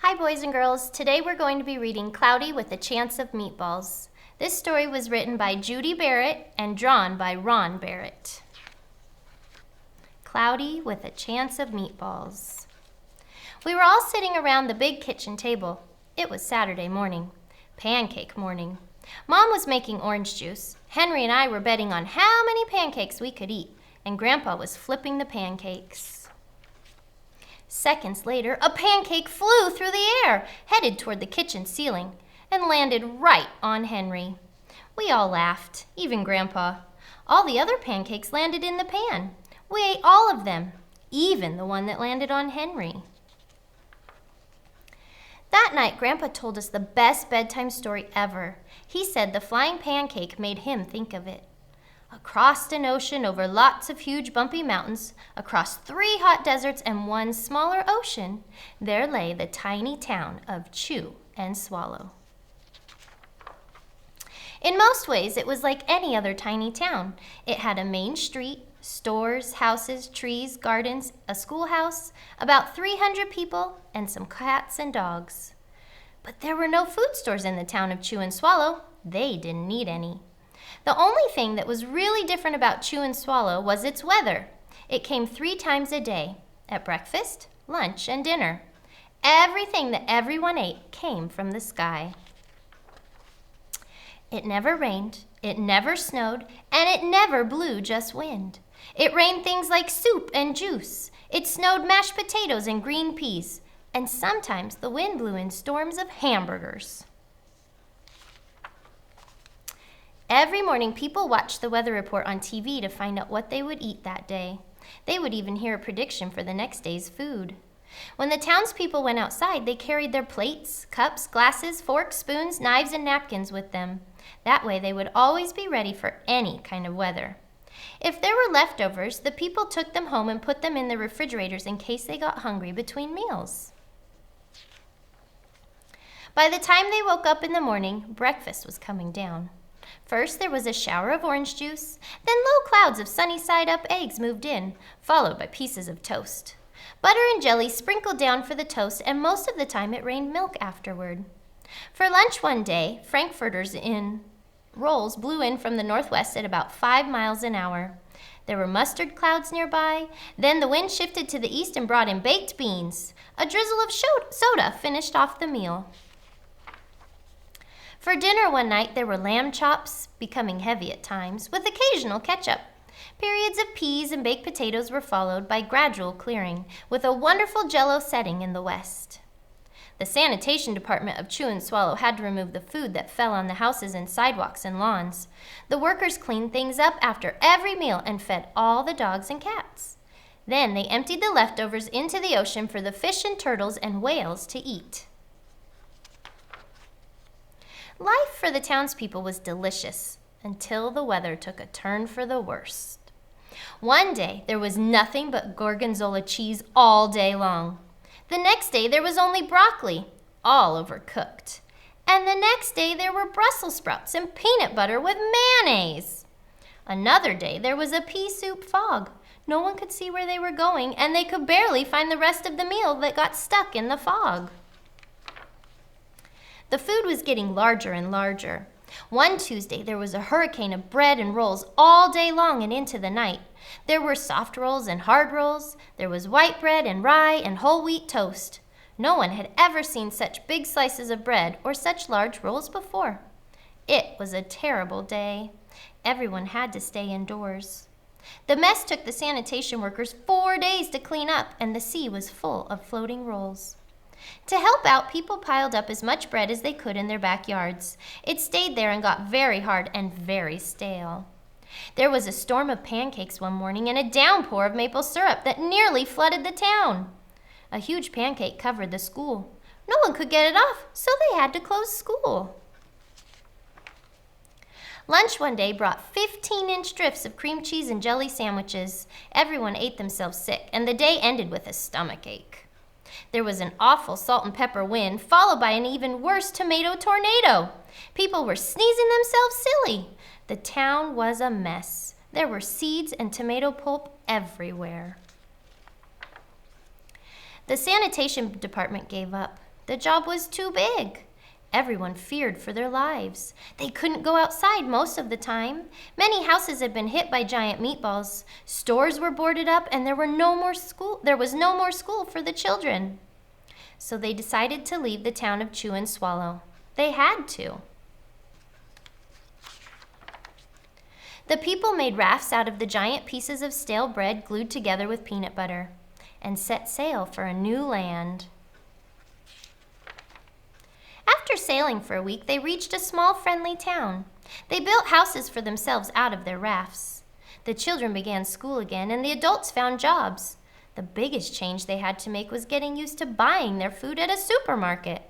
Hi boys and girls, today we're going to be reading Cloudy with a Chance of Meatballs. This story was written by Judy Barrett and drawn by Ron Barrett. Cloudy with a Chance of Meatballs. We were all sitting around the big kitchen table. It was Saturday morning, pancake morning. Mom was making orange juice. Henry and I were betting on how many pancakes we could eat, and Grandpa was flipping the pancakes. Seconds later, a pancake flew through the air, headed toward the kitchen ceiling, and landed right on Henry. We all laughed, even Grandpa. All the other pancakes landed in the pan. We ate all of them, even the one that landed on Henry. That night, Grandpa told us the best bedtime story ever. He said the flying pancake made him think of it. Across an ocean, over lots of huge bumpy mountains, across 3 hot deserts and 1 smaller ocean, there lay the tiny town of Chew and Swallow. In most ways, it was like any other tiny town. It had a main street, stores, houses, trees, gardens, a schoolhouse, about 300 people, and some cats and dogs. But there were no food stores in the town of Chew and Swallow. They didn't need any. The only thing that was really different about Chew and Swallow was its weather. It came 3 times a day, at breakfast, lunch, and dinner. Everything that everyone ate came from the sky. It never rained, it never snowed, and it never blew just wind. It rained things like soup and juice. It snowed mashed potatoes and green peas. And sometimes the wind blew in storms of hamburgers. Every morning, people watched the weather report on TV to find out what they would eat that day. They would even hear a prediction for the next day's food. When the townspeople went outside, they carried their plates, cups, glasses, forks, spoons, knives, and napkins with them. That way, they would always be ready for any kind of weather. If there were leftovers, the people took them home and put them in the refrigerators in case they got hungry between meals. By the time they woke up in the morning, breakfast was coming down. First, there was a shower of orange juice, then low clouds of sunny-side-up eggs moved in, followed by pieces of toast. Butter and jelly sprinkled down for the toast, and most of the time it rained milk afterward. For lunch one day, frankfurters in rolls blew in from the northwest at about 5 miles an hour. There were mustard clouds nearby. Then the wind shifted to the east and brought in baked beans. A drizzle of soda finished off the meal. For dinner one night, there were lamb chops, becoming heavy at times, with occasional ketchup. Periods of peas and baked potatoes were followed by gradual clearing, with a wonderful jello setting in the west. The sanitation department of Chew and Swallow had to remove the food that fell on the houses and sidewalks and lawns. The workers cleaned things up after every meal and fed all the dogs and cats. Then they emptied the leftovers into the ocean for the fish and turtles and whales to eat. Life for the townspeople was delicious until the weather took a turn for the worst. One day, there was nothing but gorgonzola cheese all day long. The next day, there was only broccoli, all overcooked. And the next day, there were Brussels sprouts and peanut butter with mayonnaise. Another day, there was a pea soup fog. No one could see where they were going, and they could barely find the rest of the meal that got stuck in the fog. The food was getting larger and larger. One Tuesday, there was a hurricane of bread and rolls all day long and into the night. There were soft rolls and hard rolls. There was white bread and rye and whole wheat toast. No one had ever seen such big slices of bread or such large rolls before. It was a terrible day. Everyone had to stay indoors. The mess took the sanitation workers 4 days to clean up, and the sea was full of floating rolls. To help out, people piled up as much bread as they could in their backyards. It stayed there and got very hard and very stale. There was a storm of pancakes one morning and a downpour of maple syrup that nearly flooded the town. A huge pancake covered the school. No one could get it off, so they had to close school. Lunch one day brought 15-inch drifts of cream cheese and jelly sandwiches. Everyone ate themselves sick, and the day ended with a stomachache. There was an awful salt and pepper wind, followed by an even worse tomato tornado. People were sneezing themselves silly. The town was a mess. There were seeds and tomato pulp everywhere. The sanitation department gave up. The job was too big. Everyone feared for their lives. They couldn't go outside most of the time. Many houses had been hit by giant meatballs. Stores were boarded up and there was no more school for the children. So they decided to leave the town of Chew and Swallow. They had to. The people made rafts out of the giant pieces of stale bread glued together with peanut butter and set sail for a new land. After sailing for a week, they reached a small, friendly town. They built houses for themselves out of their rafts. The children began school again, and the adults found jobs. The biggest change they had to make was getting used to buying their food at a supermarket.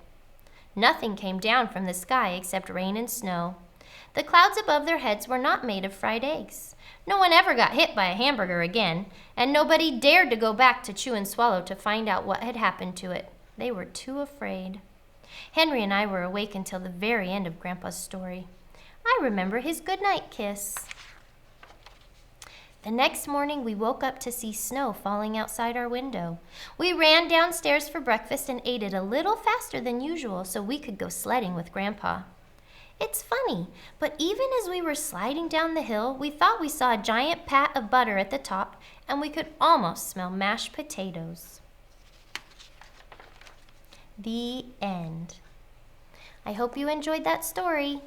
Nothing came down from the sky except rain and snow. The clouds above their heads were not made of fried eggs. No one ever got hit by a hamburger again, and nobody dared to go back to Chew and Swallow to find out what had happened to it. They were too afraid. Henry and I were awake until the very end of Grandpa's story. I remember his goodnight kiss. The next morning, we woke up to see snow falling outside our window. We ran downstairs for breakfast and ate it a little faster than usual so we could go sledding with Grandpa. It's funny, but even as we were sliding down the hill, we thought we saw a giant pat of butter at the top, and we could almost smell mashed potatoes. The end. I hope you enjoyed that story.